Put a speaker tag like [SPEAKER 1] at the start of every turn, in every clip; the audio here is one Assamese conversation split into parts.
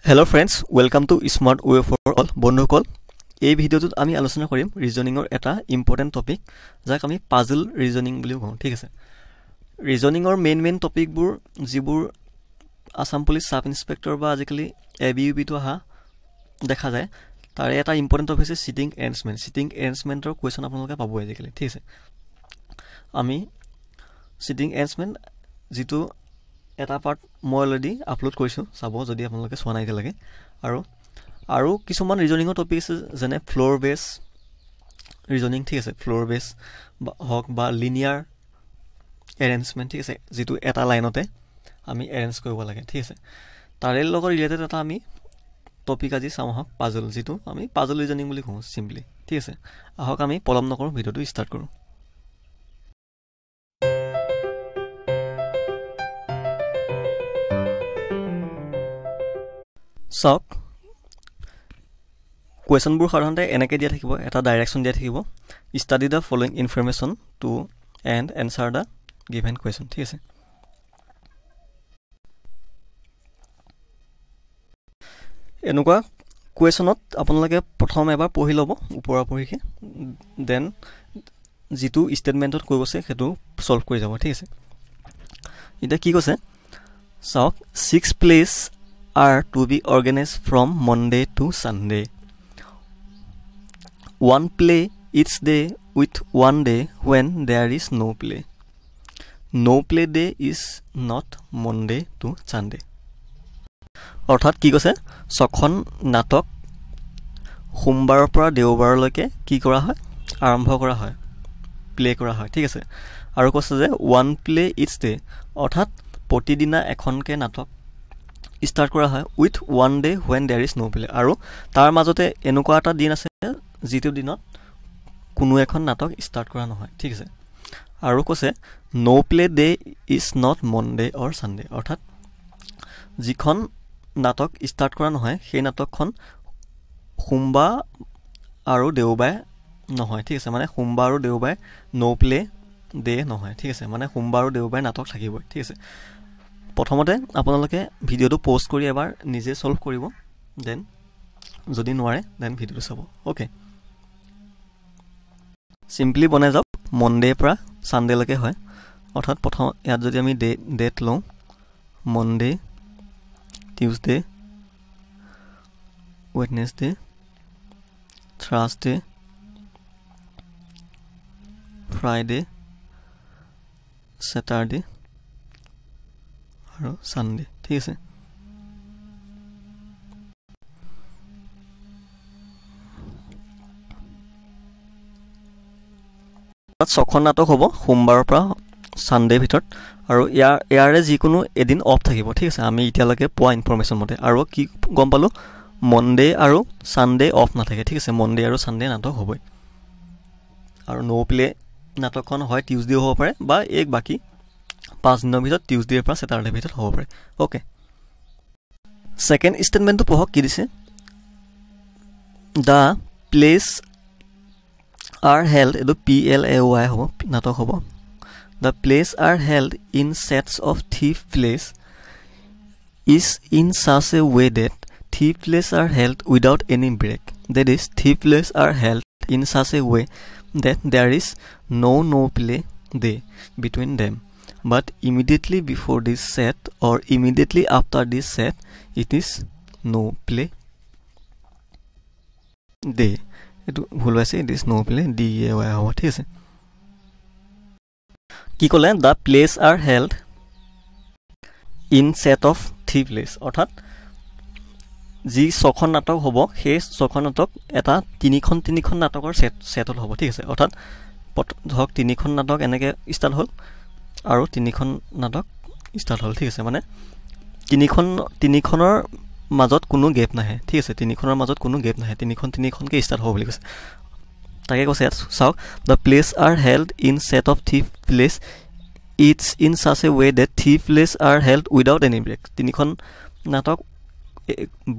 [SPEAKER 1] Hello friends, welcome to Smart Way for All. বন্ধুসকল, এই ভিডিওটোত আমি আলোচনা কৰিম ৰিজনিংৰ এটা ইম্পৰ্টেন্ট টপিক যাক আমি পাজল ৰিজনিং বুলি কওঁ, ঠিক আছে। ৰিজনিংৰ মেইন টপিকবোৰ যিবোৰ আসাম পুলিচ সাব ইন্সপেক্টৰ বা আজিকালি ABUP তো আহা দেখা যায়, তাৰে এটা ইম্পৰ্টেন্ট টপিক হৈছে সিটিং এৰেঞ্জমেন্ট। সিটিং এৰেঞ্জমেন্টৰ কোৱেশ্চন আপোনালোকে পাব আজিকালি, ঠিক আছে। আমি সিটিং এৰেঞ্জমেন্ট যিটো এটা পাৰ্ট মই অলৰেডি আপলোড কৰিছোঁ, চাব যদি আপোনালোকে চোৱা নাই লাগে। আৰু কিছুমান ৰিজনিঙৰ টপিক আছে যেনে ফ্লোৰ বেছ ৰিজনিং, ঠিক আছে। ফ্লোৰ বেছ হওক বা লিনিয়াৰ এৰেঞ্জমেণ্ট, ঠিক আছে, যিটো এটা লাইনতে আমি এৰেঞ্জ কৰিব লাগে, ঠিক আছে। তাৰে লগত ৰিলেটেড এটা আমি টপিক আজি চাওঁ আহক, পাজল, যিটো আমি পাজল ৰিজনিং বুলি কওঁ চিম্পলি, ঠিক আছে। আহক আমি পলম নকৰোঁ, ভিডিঅ'টো ষ্টাৰ্ট কৰোঁ। চাওক, কুৱেশ্যনবোৰ সাধাৰণতে এনেকৈ দিয়া থাকিব, এটা ডাইৰেকশ্যন দিয়া থাকিব, study the following information to and answer the given question, ঠিক আছে। এনেকুৱা কুৱেশ্যনত আপোনালোকে প্ৰথম এবাৰ পঢ়ি ল'ব ওপৰা ওপৰিকৈ, দেন যিটো ষ্টেটমেণ্টত কৈ গৈছে সেইটো ছল্ভ কৰি যাব, ঠিক আছে। এতিয়া কি কৈছে চাওক, 6 place are to be organized from Monday to Sunday. One play each day with one day when there is no play. No play day is not Monday to Sunday. অৰ্থাৎ কি কৈছে, ছখন নাটক সোমবাৰৰ পৰা দেওবাৰলৈকে কি কৰা হয়, আৰম্ভ কৰা হয়, প্লে কৰা হয়, ঠিক আছে। আৰু কৈছে যে ওৱান প্লে ইটছ ডে, অৰ্থাৎ প্ৰতিদিনা এখনকৈ নাটক ষ্টাৰ্ট কৰা হয় with one day when there is no' play, আৰু তাৰ মাজতে এনেকুৱা এটা দিন আছে যিটো দিনত কোনো এখন নাটক ষ্টাৰ্ট কৰা নহয়, ঠিক আছে। আৰু কৈছে no' play day is not Monday or Sunday, অৰ্থাৎ যিখন নাটক ষ্টাৰ্ট কৰা নহয় সেই নাটকখন সোমবাৰ আৰু দেওবাৰে নহয়, ঠিক আছে। মানে সোমবাৰ আৰু দেওবাৰে ন' প্লে ডে নহয়, ঠিক আছে। মানে সোমবাৰ আৰু দেওবাৰে নাটক থাকিবই, ঠিক আছে। প্ৰথমতে আপোনালোকে ভিডিঅ'টো প'ষ্ট কৰি এবাৰ নিজে ছল্ভ কৰিব, দেন যদি নোৱাৰে দেন ভিডিঅ'টো চাব, অ'কে। চিম্পলি বনাই যাওক, মনডেৰ পৰা ছানডেলৈকে হয়, অৰ্থাৎ প্ৰথম ইয়াত যদি আমি ডেট লওঁ, Monday, Tuesday, Wednesday, Thursday, Friday, Saturday আৰু ছানডে, ঠিক আছে। ছখন নাটক হ'ব সোমবাৰৰ পৰা ছানডেৰ ভিতৰত, আৰু ইয়াৰে যিকোনো এদিন অফ থাকিব, ঠিক আছে। আমি এতিয়ালৈকে পোৱা ইনফৰমেশ্যন মতে, আৰু কি গম পালোঁ, মনডে আৰু ছানডে অফ নাথাকে, ঠিক আছে। মনডে আৰু ছানডে নাটক হ'বই, আৰু ন' প্লে নাটকখন হয় টিউজডেও হ'ব পাৰে বা বাকী 5 দিনৰ ভিতৰত টিউজডেৰ পৰা ছেটাৰডেৰ ভিতৰত হ'ব পাৰে, অ'কে। ছেকেণ্ড ষ্টেটমেণ্টটো পঢ়ক, কি দিছে, দ্য প্লেচ আৰ হেল্ড, এইটো PLAY হ'ব, নাটক হ'ব। The plays are held in sets of 3 plays is in such a way that 3 plays are held without any break, that is 3 plays are held in such a way that there is no play day between them. But immediately before this set or immediately after this set, it is no play day. এটো ভুল হৈছে, it is no play day হ'ব, ঠিক আছে। কি ক'লে, the plays are held in set of 3 plays, অৰ্থাৎ যি ছখন নাটক হ'ব সেই ছখন নাটক এটা তিনিখন নাটকৰ ছেটত হ'ব, ঠিক আছে। অৰ্থাৎ ধৰক 3খন নাটক এনেকৈ ষ্টাৰ্ট হ'ল আৰু 3খন নাটক ষ্টাৰ্ট হ'ল, ঠিক আছে। মানে তিনিখনৰ মাজত কোনো গেপ নাহে, ঠিক আছে। 3খনৰ মাজত কোনো গেপ নাহে, তিনিখনকৈ ষ্টাৰ্ট হ'ব বুলি কৈছে। তাকে কৈছে ইয়াত চাওক, the plays are held in set of 3 plays it's in such a way that 3 plays are held without any break, 3খন নাটক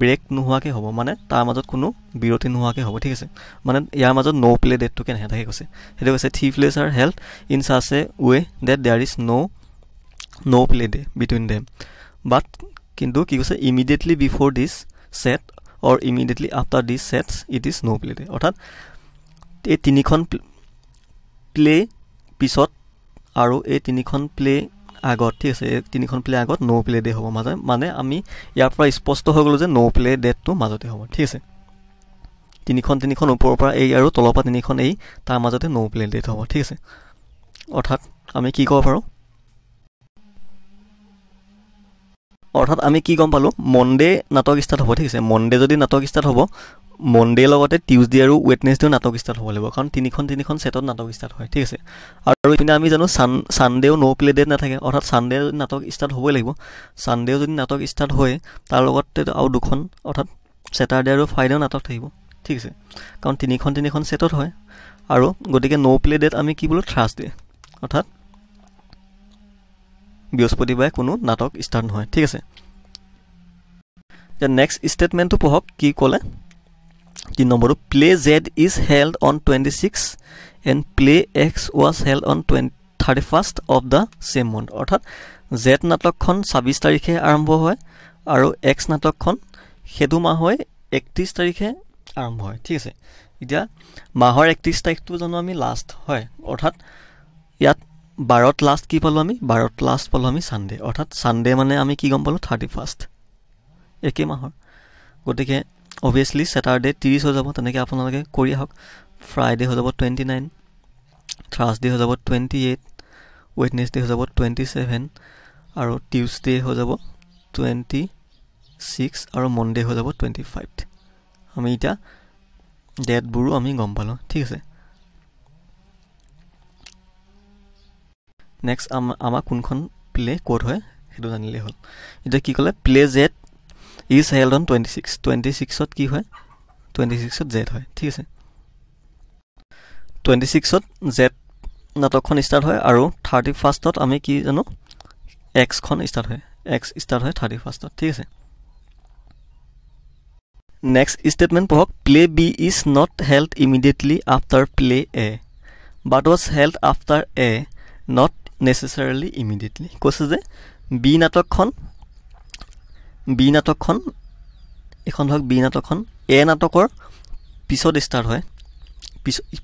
[SPEAKER 1] ব্ৰেক নোহোৱাকৈ হ'ব, মানে তাৰ মাজত কোনো বিৰতি নোহোৱাকৈ হ'ব, ঠিক আছে। মানে ইয়াৰ মাজত ন' প্লে ডেটটো কেনেকৈ থাকে কৈছে, সেইটো কৈছে 3 plays are held in such a way that there is no play day between them, but কিন্তু কি কৈছে immediately before this set or immediately after these sets it is no play day অৰ্থাৎ এই তিনিখন প্লে পিছত আৰু এই তিনিখন প্লে আগত ঠিক আছে এই তিনিখন প্লে আগত নো প্লে ডে হ'ব মানে আমি ইয়াৰ পৰা স্পষ্ট হৈ গ'লো যে নো প্লে ডেটটো মাজতে হ'ব ঠিক আছে তিনিখন ওপৰৰ পৰা এই আৰু তলৰ পৰা তিনিখন এই তাৰ মাজতে নো প্লে ডেট হ'ব ঠিক আছে অৰ্থাৎ আমি কি ক'ব পাৰোঁ অৰ্থাৎ আমি কি গম পালোঁ মনডে নাটক ষ্টাৰ্ট হ'ব ঠিক আছে মনডে যদি নাটক ষ্টাৰ্ট হ'ব মনডে লগতে টিউজডে আৰু ৱেডনেছডেও নাটক ষ্টাৰ্ট হ'ব লাগিব কাৰণ তিনিখন সেটত নাটক ষ্টাৰ্ট হয় ঠিক আছে আৰু ইপিনে আমি জানো সানডেও নো প্লে ডেট নাথাকে অৰ্থাৎ সানডে নাটক ষ্টাৰ্ট হ'বই লাগিব সানডেও যদি নাটক ষ্টাৰ্ট হয় তাৰ লগতে আৰু দুখন অৰ্থাৎ ছেটাৰডে আৰু ফ্ৰাইডেও নাটক থাকিব ঠিক আছে কাৰণ তিনিখন সেটত হয় আৰু গতিকে নো প্লে ডেট আমি কি বোলো থাৰ্ছডে অৰ্থাৎ বৃহস্পতিবাৰে কোনো নাটক ষ্টাৰ্ট নহয় ঠিক আছে নেক্সট ষ্টেটমেণ্টটো পঢ়ক কি ক'লে 3 নম্বৰটো play Z is held on 26 and play X was held on 31st of the same month অৰ্থাৎ জেড নাটকখন 26 তাৰিখে আৰম্ভ হয় আৰু এক্স নাটকখন সেইটো মাহৰ 31 তাৰিখে আৰম্ভ হয় ঠিক আছে এতিয়া মাহৰ 31 তাৰিখটো জানো আমি লাষ্ট হয় অৰ্থাৎ ইয়াত 12ত লাষ্ট কি পালোঁ আমি 12ত লাষ্ট পালোঁ আমি সানডে অৰ্থাৎ সানডে মানে আমি কি গম পালোঁ 31st একে মাহৰ গতিকে অবভিয়াছলি ছেটাৰডে 30 হৈ যাব তেনেকৈ আপোনালোকে কৰি আহক ফ্ৰাইডে হৈ যাব 29 থাৰ্ছডে হৈ যাব 28 ৱেডনেছডে হৈ যাব 27 আৰু টিউজডে হৈ যাব 26 আৰু মনডে হৈ যাব 25 আমি এতিয়া ডেটবোৰো আমি গম পালোঁ ঠিক আছে নেক্সট আমাৰ কোনখন প্লে ক'ত হয় সেইটো জানিলেই হ'ল এতিয়া কি ক'লে play Z is held on 26ত কি হয় 26ত জেড হয় ঠিক আছে 26ত জেড নাটকখন ষ্টাৰ্ট হয় আৰু 31st আমি কি জানো এক্সখন ষ্টাৰ্ট হয় এক্স ষ্টাৰ্ট হয় 31st ঠিক আছে নেক্সট ষ্টেটমেণ্ট পঢ়ক play B is not held immediately after play A but was held after A not necessarily immediately কৈছে যে বি নাটকখন এখন ধৰক বি নাটকখন এ নাটকৰ পিছত ষ্টাৰ্ট হয়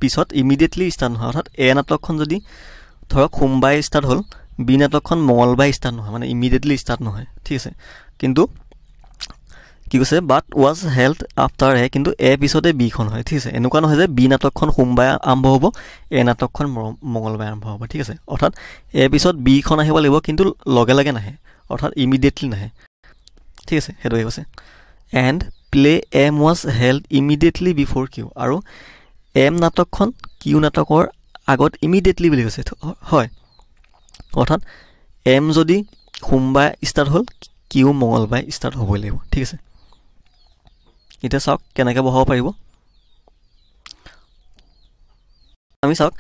[SPEAKER 1] পিছত ইমিডিয়েটলি ষ্টাৰ্ট নহয় অৰ্থাৎ এ নাটকখন যদি ধৰক সোমবাৰে ষ্টাৰ্ট হ'ল বি নাটকখন মঙলবাৰে ষ্টাৰ্ট নহয় মানে ইমিডিয়েটলি ষ্টাৰ্ট নহয় ঠিক আছে কিন্তু কি কৈছে বাট ৱাজ হেল্ড আফটাৰ এ কিন্তু এ পিছতে বিখন হয় ঠিক আছে এনেকুৱা নহয় যে বি নাটকখন সোমবাৰে আৰম্ভ হ'ব এ নাটকখন মঙলবাৰে আৰম্ভ হ'ব ঠিক আছে অৰ্থাৎ এ পিছত বিখন আহিব লাগিব কিন্তু লগে লগে নাহে অৰ্থাৎ ইমিডিয়েটলি নাহে ঠিক আছে সেইটোৱে কৈছে and play M was held immediately before Q আৰু এম নাটকখন কিউ নাটকৰ আগত ইমিডিয়েটলি বুলি কৈছে হয় অৰ্থাৎ এম যদি সোমবাৰে ষ্টাৰ্ট হ'ল কিউ মঙলবাৰে ষ্টাৰ্ট হ'বই লাগিব ঠিক আছে এতিয়া চাওক কেনেকৈ বহাব পাৰিব আমি চাওক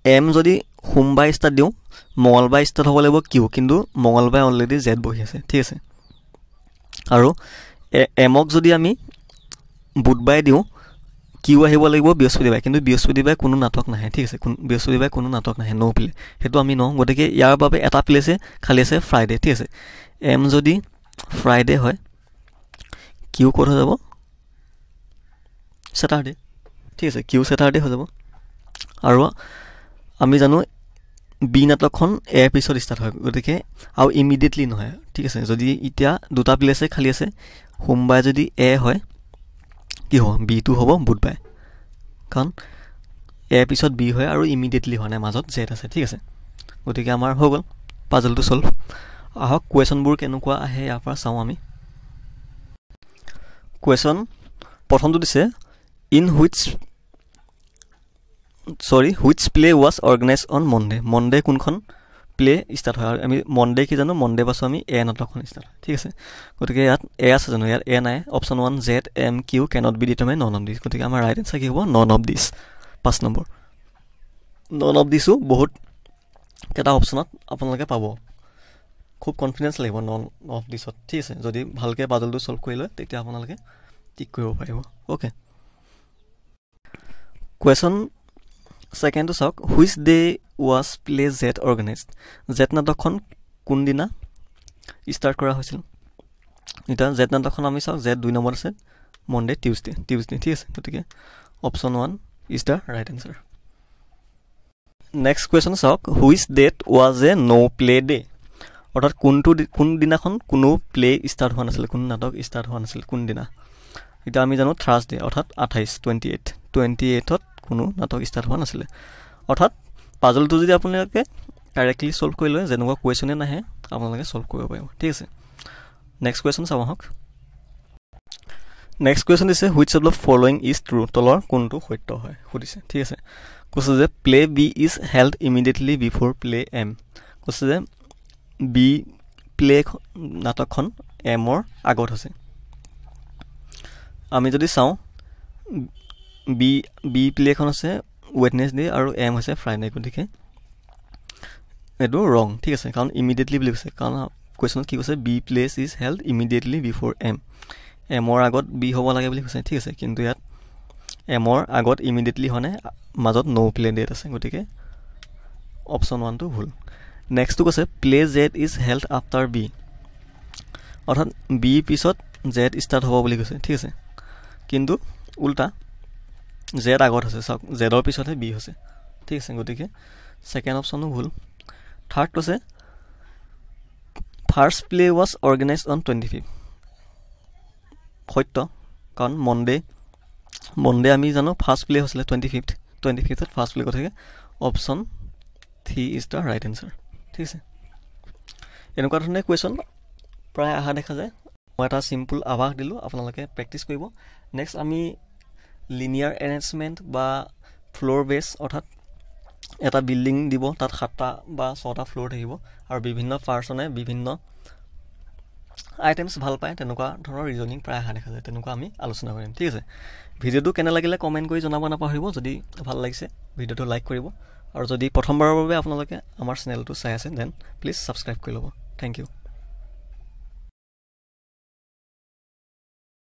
[SPEAKER 1] এম যদি সোমবাৰে ষ্টাৰ্ট দিওঁ মঙলবাৰে ষ্টাৰ্ট হ'ব লাগিব কিউ কিন্তু মঙলবাৰে অলৰেডি জেড বহি আছে ঠিক আছে আৰু এমক যদি আমি বুধবাৰে দিওঁ কিউ আহিব লাগিব বৃহস্পতিবাৰে কিন্তু বৃহস্পতিবাৰে কোনো নাটক নাহে ঠিক আছে বৃহস্পতিবাৰে কোনো নাটক নাহে ন' প্লে সেইটো আমি নওঁ গতিকে ইয়াৰ বাবে এটা প্লেছে খালী আছে ফ্ৰাইডে ঠিক আছে এম যদি ফ্ৰাইডে হয় কিউ ক'ত হৈ যাব ছেটাৰডে ঠিক আছে কিউ ছেটাৰডে হৈ যাব আৰু আমি জানো বি নাটকখন এ পিছত ষ্টাৰ্ট হয় গতিকে আৰু ইমিডিয়েটলি নহয় ঠিক আছে যদি এতিয়া দুটা প্লেছে খালী আছে সোমবাৰে যদি এ হয় কি হ'ব বিটো হ'ব বুধবাৰে কাৰণ এ পিছত বি হয় আৰু ইমিডিয়েটলি হোৱা নাই মাজত জেড আছে ঠিক আছে গতিকে আমাৰ হৈ গ'ল পাজলটো চল্ভ আহক কুৱেশ্যনবোৰ কেনেকুৱা আহে ইয়াৰ পৰা চাওঁ আমি কুৱেশ্যন প্ৰথমটো দিছে in which play was organise on Monday কোনখন প্লে ষ্টাৰ্ট হয় আৰু আমি মনডে কি জানো মনডে পাছত আমি এ নাটকখন ষ্টাৰ্ট হয় ঠিক আছে গতিকে ইয়াত এ আছে জানো ইয়াত এ নাই option 1 Z M Q cannot be determine none of these গতিকে আমাৰ ৰাইট এনচাৰ কি হ'ব none of these 5 number none of দিছো বহুত কেইটা অপশ্যনত আপোনালোকে পাব খুব কনফিডেঞ্চ লাগিব নন অফ দিছত ঠিক আছে যদি ভালকৈ পাজলটো চল্ভ কৰি লয় তেতিয়া আপোনালোকে টিক কৰিব পাৰিব অ'কে কুৱেশ্যন ছেকেণ্ডটো চাওক which day was play Z organised Z নাটকখন কোনদিনা ষ্টাৰ্ট কৰা হৈছিল এতিয়া জেড নাটকখন আমি চাওক জেড 2 নম্বৰ আছে মনডে টিউজডে ঠিক আছে গতিকে option 1 is the right answer next question চাওক which date was a no' play day অৰ্থাৎ কোন দিনাখন কোনো প্লে ষ্টাৰ্ট হোৱা নাছিলে কোনো নাটক ষ্টাৰ্ট হোৱা নাছিলে কোনদিনা এতিয়া আমি জানো থাৰ্ছডে অৰ্থাৎ 28 কোনো নাটক ষ্টাৰ্ট হোৱা নাছিলে অৰ্থাৎ পাজলটো যদি আপোনালোকে ডাইৰেক্টলি সলভ কৰি লয় যেনেকুৱা কুৱেশ্যনে নাহে আপোনালোকে সলভ কৰিব পাৰিব ঠিক আছে নেক্সট কুৱেশ্যন চাওঁ আহক নেক্সট কুৱেশ্যন দিছে which of the following is true তলৰ কোনটো সত্য হয় সুধিছে ঠিক আছে কৈছে যে place B is held immediately before place M কৈছে যে বি প্লে নাটকখন এমৰ আগত হৈছে আমি যদি চাওঁ বি প্লেখন আছে ৱেডনেছডে আৰু এম হৈছে ফ্ৰাইডে গতিকে এইটো ৰং ঠিক আছে কাৰণ ইমিডিয়েটলি বুলি কৈছে কাৰণ কুৱেশ্যনত কি কৈছে B place is held immediately before এমৰ আগত বি হ'ব লাগে বুলি কৈছে ঠিক আছে কিন্তু ইয়াত এমৰ আগত ইমিডিয়েটলি হোৱা নাই মাজত ন' প্লে ডেট আছে গতিকে অপশ্যন 1টো ভুল নেক্সটটো কৈছে place Z is held after B অৰ্থাৎ বি পিছত জেড ষ্টাৰ্ট হ'ব বুলি কৈছে ঠিক আছে কিন্তু উল্টা জেড আগত আছে চাওক জেডৰ পিছতহে বি হৈছে ঠিক আছে গতিকে ছেকেণ্ড অপশ্যনো ভুল থাৰ্ড কৈছে first play was organised on 25 সত্য কাৰণ মনডে আমি জানো ফাৰ্ষ্ট প্লে হৈছিলে 25ত ফাৰ্ষ্ট প্লে গতিকে option 3 is the right answer ঠিক আছে এনেকুৱা ধৰণে কুৱেশ্যন প্ৰায় অহা দেখা যায় মই এটা চিম্পল আভাস দিলোঁ আপোনালোকে প্ৰেক্টিছ কৰিব নেক্সট আমি লিনিয়াৰ এৰেঞ্জমেণ্ট বা ফ্ল'ৰ বেছ অৰ্থাৎ এটা বিল্ডিং দিব তাত 7টা বা 6টা ফ্ল'ৰ থাকিব আৰু বিভিন্ন পাৰ্চনে বিভিন্ন আইটেমছ ভাল পায় তেনেকুৱা ধৰণৰ ৰিজনিং প্ৰায় অহা দেখা যায় তেনেকুৱা আমি আলোচনা কৰিম ঠিক আছে ভিডিঅ'টো কেনে লাগিলে কমেণ্ট কৰি জনাব নাপাহৰিব যদি ভাল লাগিছে ভিডিঅ'টো লাইক কৰিব আৰু যদি প্ৰথমবাৰৰ বাবে আপোনালোকে আমাৰ চেনেলটো চাই আছে দেন প্লিজ ছাবস্ক্ৰাইব কৰি ল'ব থেংক ইউ